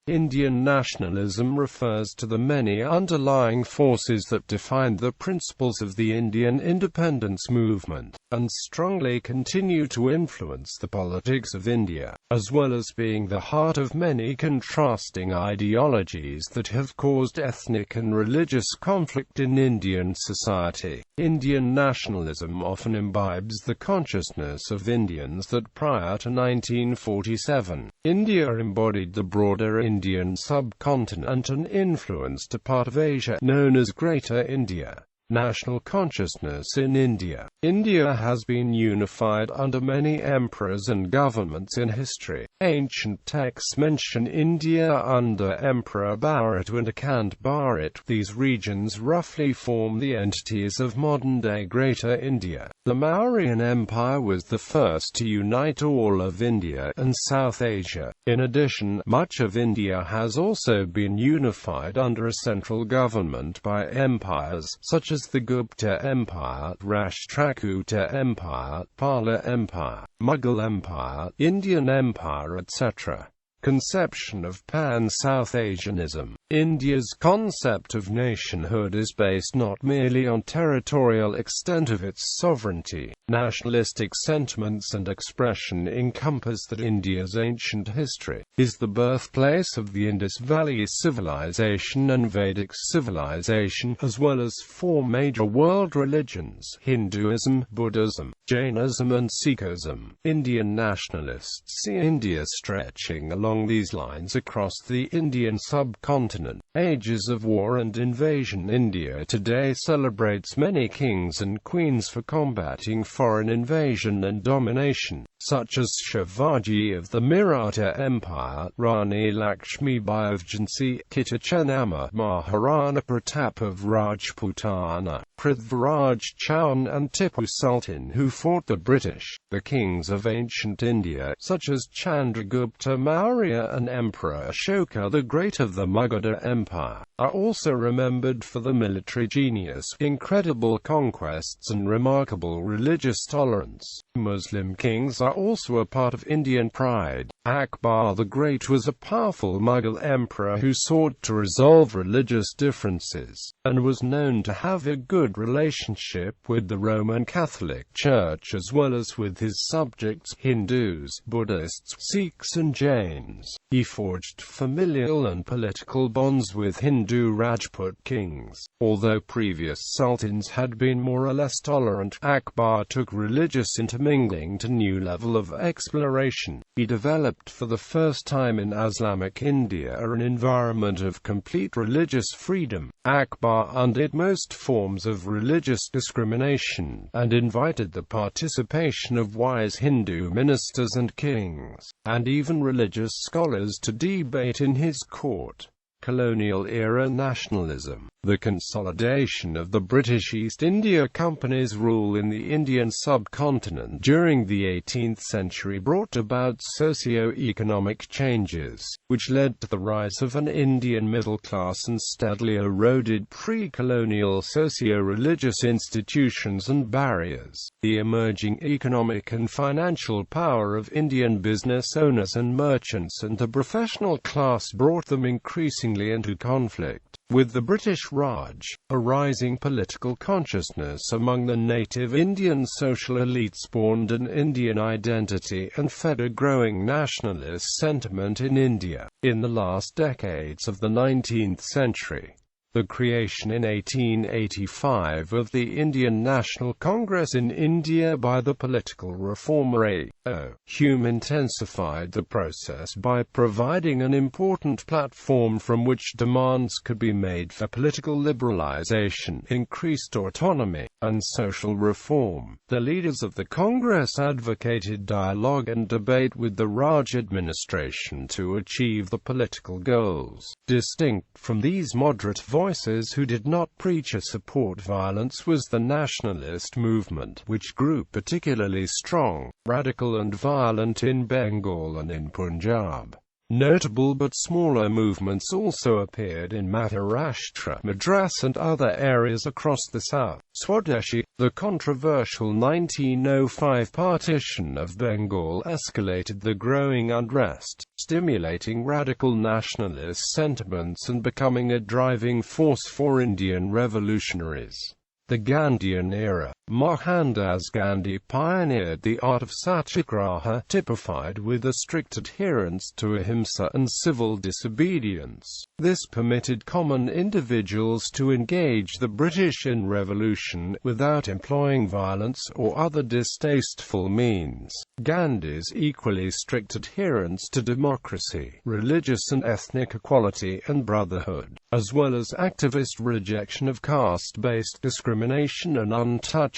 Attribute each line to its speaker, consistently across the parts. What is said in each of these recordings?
Speaker 1: Indian nationalism refers to the many underlying forces that define the principles of the Indian independence movement, and strongly continue to influence the politics of India, as well as being the heart of many contrasting ideologies that have caused ethnic and religious conflict in Indian society. Indian nationalism often imbibes the consciousness of Indians that prior to 1947, India embodied the broader Indian subcontinent and influenced a part of Asia known as Greater India. National consciousness in India. India has been unified under many emperors and governments in history. Ancient texts mention India under Emperor Bharata and Akand Bharat. These regions roughly form the entities of modern-day Greater India. The Mauryan Empire was the first to unite all of India and South Asia. In addition, much of India has also been unified under a central government by empires such as the Gupta Empire, Rashtrakuta Empire, Pala Empire, Mughal Empire, Indian Empire, etc. Conception of Pan-South Asianism. India's concept of nationhood is based not merely on territorial extent of its sovereignty. Nationalistic sentiments and expression encompass that India's ancient history is the birthplace of the Indus Valley civilization and Vedic civilization, as well as four major world religions: Hinduism, Buddhism, Jainism and Sikhism. Indian nationalists see India stretching along these lines across the Indian subcontinent. Ages of war and invasion. India today celebrates many kings and queens for combating foreign invasion and domination, such as Shivaji of the Maratha Empire, Rani Lakshmibai of Jhansi, Kittur Chennamma, Maharana Pratap of Rajputana, Prithviraj Chauhan and Tipu Sultan who fought the British. The kings of ancient India, such as Chandragupta Maurya and Emperor Ashoka the Great of the Magadha Empire, are also remembered for the military genius, incredible conquests and remarkable religious tolerance. Muslim kings are also a part of Indian pride. Akbar the Great was a powerful Mughal emperor who sought to resolve religious differences, and was known to have a good relationship with the Roman Catholic Church as well as with his subjects, Hindus, Buddhists, Sikhs and Jains. He forged familial and political bonds with Hindu Rajput kings. Although previous sultans had been more or less tolerant, Akbar took religious intermingling to a new level of exploration. He developed for the first time in Islamic India an environment of complete religious freedom. Akbar undid most forms of religious discrimination, and invited the participation of wise Hindu ministers and kings, and even religious scholars to debate in his court. Colonial-era nationalism. The consolidation of the British East India Company's rule in the Indian subcontinent during the 18th century brought about socio-economic changes, which led to the rise of an Indian middle class and steadily eroded pre-colonial socio-religious institutions and barriers. The emerging economic and financial power of Indian business owners and merchants and the professional class brought them increasingly into conflict with the British Raj. A rising political consciousness among the native Indian social elite spawned an Indian identity and fed a growing nationalist sentiment in India. In the last decades of the 19th century, the creation in 1885 of the Indian National Congress in India by the political reformer A.O. Hume intensified the process by providing an important platform from which demands could be made for political liberalization, increased autonomy, and social reform. The leaders of the Congress advocated dialogue and debate with the Raj administration to achieve the political goals. Distinct from these moderate voices who did not preach or support violence was the nationalist movement, which grew particularly strong, radical and violent in Bengal and in Punjab. Notable but smaller movements also appeared in Maharashtra, Madras and other areas across the south. Swadeshi, the controversial 1905 partition of Bengal escalated the growing unrest, stimulating radical nationalist sentiments and becoming a driving force for Indian revolutionaries. The Gandhian era. Mohandas Gandhi pioneered the art of satyagraha, typified with a strict adherence to ahimsa and civil disobedience. This permitted common individuals to engage the British in revolution, without employing violence or other distasteful means. Gandhi's equally strict adherence to democracy, religious and ethnic equality and brotherhood, as well as activist rejection of caste-based discrimination and untouchability,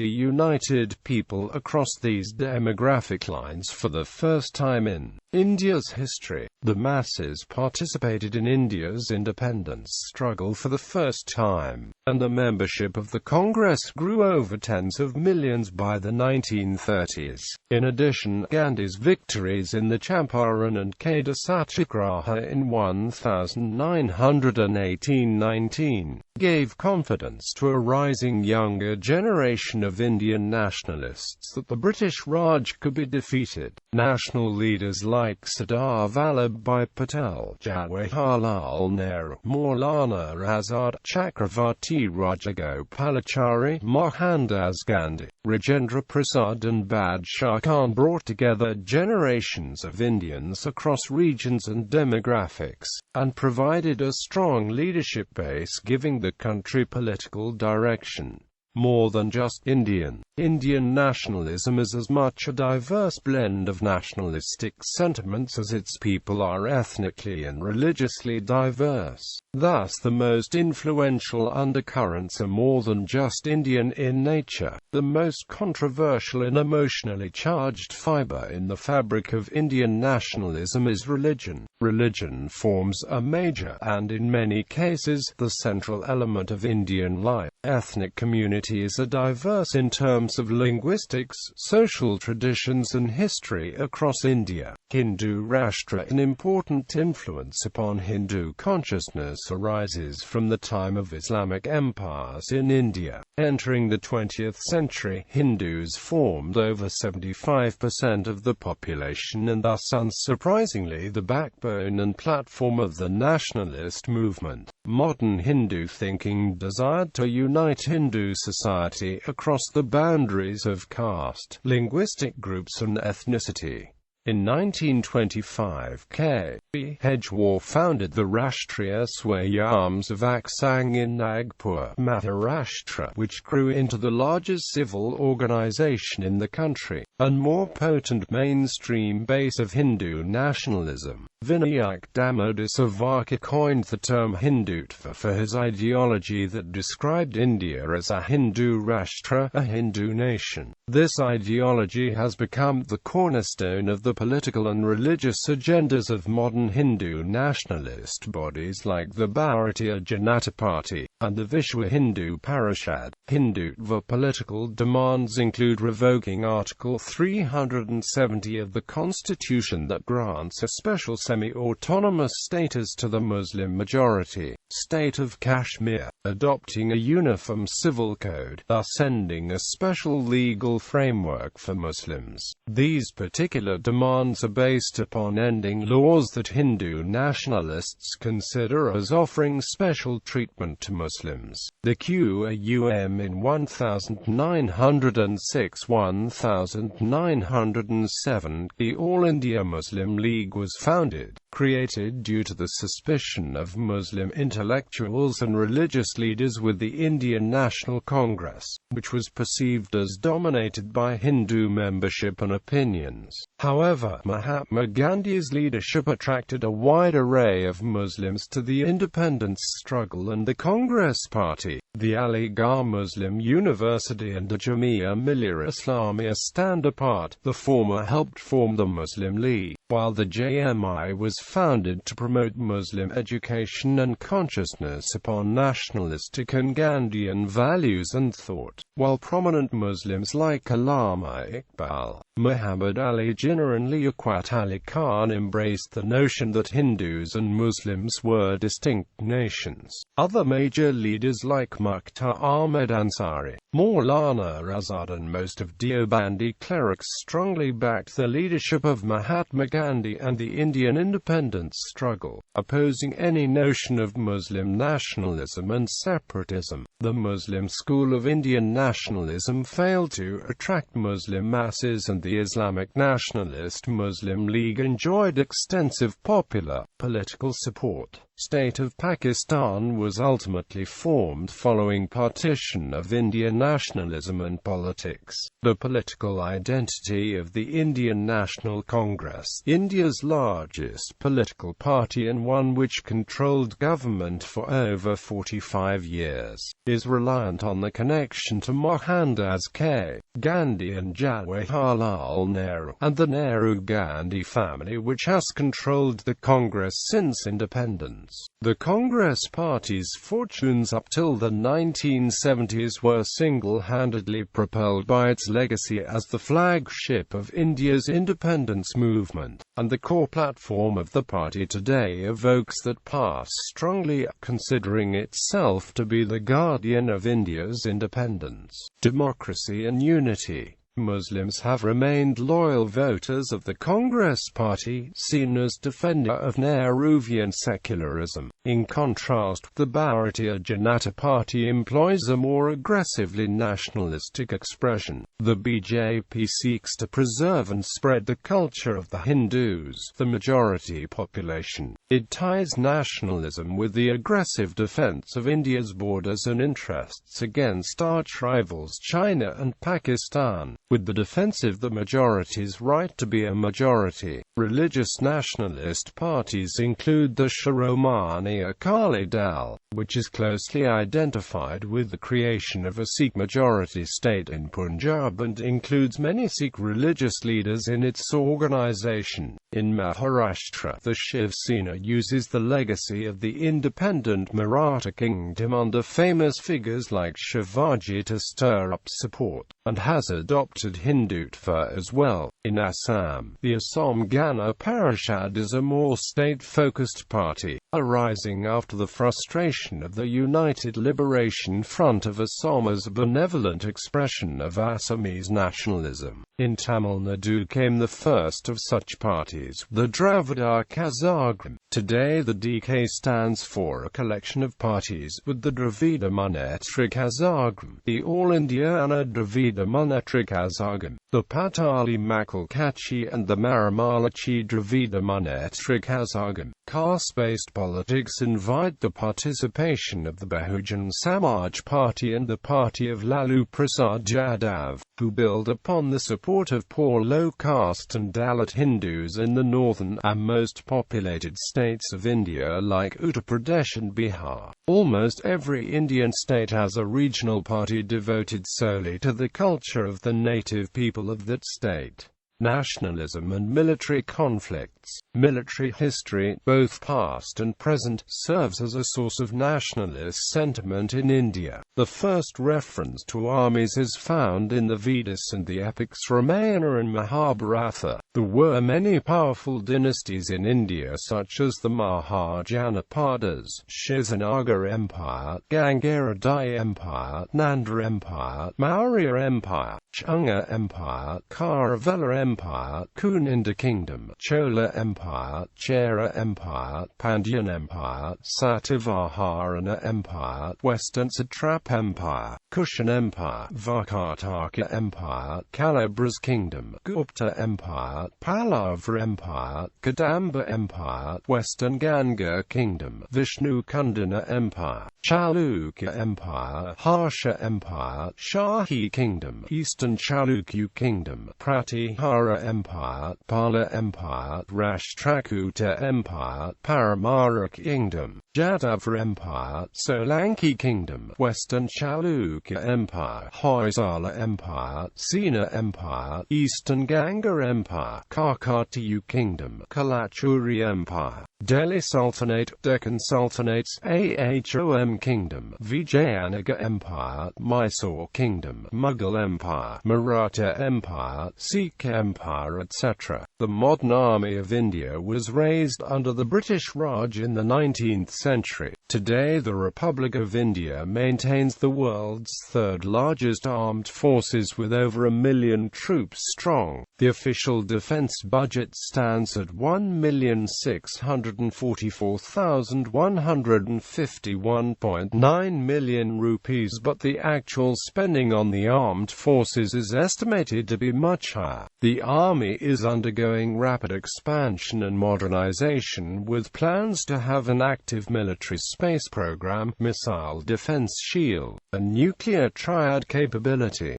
Speaker 1: united people across these demographic lines for the first time in India's history. The masses participated in India's independence struggle for the first time, and the membership of the Congress grew over tens of millions by the 1930s. In addition, Gandhi's victories in the Champaran and Kheda Satyagraha in 1918-19 gave confidence to a rising younger generation of Indian nationalists that the British Raj could be defeated. National leaders like Sardar Vallabhbhai Patel, Jawaharlal Nehru, Maulana Azad, Chakravarti Rajagopalachari, Mohandas Gandhi, Rajendra Prasad and Badshah Khan brought together generations of Indians across regions and demographics, and provided a strong leadership base giving the country political direction. More than just Indian nationalism is as much a diverse blend of nationalistic sentiments as its people are ethnically and religiously diverse. Thus, the most influential undercurrents are more than just Indian in nature. The most controversial and emotionally charged fiber in the fabric of Indian nationalism is religion. Religion forms a major, and in many cases, the central element of Indian life. Ethnic communities are diverse in terms of linguistics, social traditions and history across India. Hindu Rashtra. An important influence upon Hindu consciousness arises from the time of Islamic empires in India. Entering the 20th century, Hindus formed over 75% of the population and thus unsurprisingly the backbone and platform of the nationalist movement. Modern Hindu thinking desired to unite Hindu society across the boundaries of caste, linguistic groups and ethnicity. In 1925, K.B. Hedgewar founded the Rashtriya Swayam Sevak Sangh in Nagpur, Maharashtra, which grew into the largest civil organization in the country, and more potent mainstream base of Hindu nationalism. Vinayak Damodar Savarkar coined the term Hindutva for his ideology that described India as a Hindu Rashtra, a Hindu nation. This ideology has become the cornerstone of the political and religious agendas of modern Hindu nationalist bodies like the Bharatiya Janata Party and the Vishwa Hindu Parishad. Hindutva political demands include revoking Article 370 of the Constitution that grants a special semi-autonomous status to the Muslim majority state of Kashmir, adopting a uniform civil code, thus ending a special legal framework for Muslims. These particular demands are based upon ending laws that Hindu nationalists consider as offering special treatment to Muslims. The QAUM in 1906-1907, the All India Muslim League was founded, created due to the suspicion of Muslim intellectuals and religious leaders with the Indian National Congress, which was perceived as dominated by Hindu membership and opinions. However, Mahatma Gandhi's leadership attracted a wide array of Muslims to the independence struggle, and the Congress Congress Party, the Aligarh Muslim University and the Jamia Millia Islamia stand apart. The former helped form the Muslim League, while the JMI was founded to promote Muslim education and consciousness upon nationalistic and Gandhian values and thought. While prominent Muslims like Allama Iqbal, Muhammad Ali Jinnah and Liaquat Ali Khan embraced the notion that Hindus and Muslims were distinct nations. Other major leaders like Mukhtar Ahmed Ansari, Maulana Azad and most of Deobandi clerics strongly backed the leadership of Mahatma Gandhi and the Indian independence struggle, opposing any notion of Muslim nationalism and separatism. The Muslim school of Indian nationalism failed to attract Muslim masses, and the Islamic Nationalist Muslim League enjoyed extensive popular political support. State of Pakistan was ultimately formed following partition of Indian nationalism and politics. The political identity of the Indian National Congress, India's largest political party and one which controlled government for over 45 years, is reliant on the connection to Mohandas K. Gandhi and Jawaharlal Nehru, and the Nehru-Gandhi family which has controlled the Congress since independence. The Congress Party's fortunes up till the 1970s were single-handedly propelled by its legacy as the flagship of India's independence movement, and the core platform of the party today evokes that past strongly, considering itself to be the guardian of India's independence, democracy and unity. Muslims have remained loyal voters of the Congress Party, seen as defender of Nehruvian secularism. In contrast, the Bharatiya Janata Party employs a more aggressively nationalistic expression. The BJP seeks to preserve and spread the culture of the Hindus, the majority population. It ties nationalism with the aggressive defense of India's borders and interests against arch rivals China and Pakistan, with the defensive the majority's right to be a majority. Religious nationalist parties include the Shiromani Akali Dal, which is closely identified with the creation of a Sikh majority state in Punjab and includes many Sikh religious leaders in its organization. In Maharashtra, the Shiv Sena uses the legacy of the independent Maratha kingdom under famous figures like Shivaji to stir up support, and has adopted Hindutva as well. In Assam, the Assam Gana Parishad is a more state-focused party, arising after the frustration of the United Liberation Front of Assam as a benevolent expression of Assamese nationalism. In Tamil Nadu came the first of such parties, the Dravida Kazhagam. Today the DK stands for a collection of parties, with the Dravida Munnetra Kazhagam, the All India Anna Dravida Munnetra Kazhagam, the Patali Makalkachi and the Maramalachi Dravida Munnetra Kazhagam. Caste-based politics invite the participation of the Bahujan Samaj Party and the party of Lalu Prasad Yadav, who build upon the support of poor low-caste and Dalit Hindus in the northern and most populated states of India like Uttar Pradesh and Bihar. Almost every Indian state has a regional party devoted solely to the culture of the native people of that state. Nationalism and military conflicts. Military history, both past and present, serves as a source of nationalist sentiment in India. The first reference to armies is found in the Vedas and the epics Ramayana and Mahabharata. There were many powerful dynasties in India such as the Mahajanapadas, Shivanagar Empire, Gangaradaya Empire, Nanda Empire, Maurya Empire, Chunga Empire, Karavela Empire, Kuninda Kingdom, Chola Empire, Chera Empire, Pandyan Empire, Satavaharana Empire, Western Satrap Empire, Kushan Empire, Vakataka Empire, Calabra's Kingdom, Gupta Empire, Pallava Empire, Kadamba Empire, Western Ganga Kingdom, Vishnu Kundana Empire, Chalukya Empire, Harsha Empire, Shahi Kingdom, Eastern Chalukya Kingdom, Pratihara Empire, Pala Empire, Rashtrakuta Empire, Paramara Kingdom, Yadava Empire, Solanki Kingdom, Western Chalukya Empire, Hoysala Empire, Sena Empire, Eastern Ganga Empire, Kakatiyu Kingdom, Kalachuri Empire, Delhi Sultanate, Deccan Sultanates, Ahom Kingdom, Vijayanagar Empire, Mysore Kingdom, Mughal Empire, Maratha Empire, Sikh Empire, etc. The modern Army of India was raised under the British Raj in the 19th century. Today the Republic of India maintains the world's third largest armed forces with over 1 million troops strong. The official defence budget stands at 1,644,151.9 million rupees, but the actual spending on the armed forces is estimated to be much higher. The army is undergoing rapid expansion and modernization, with plans to have an active military space program, missile defense shield, and nuclear triad capability.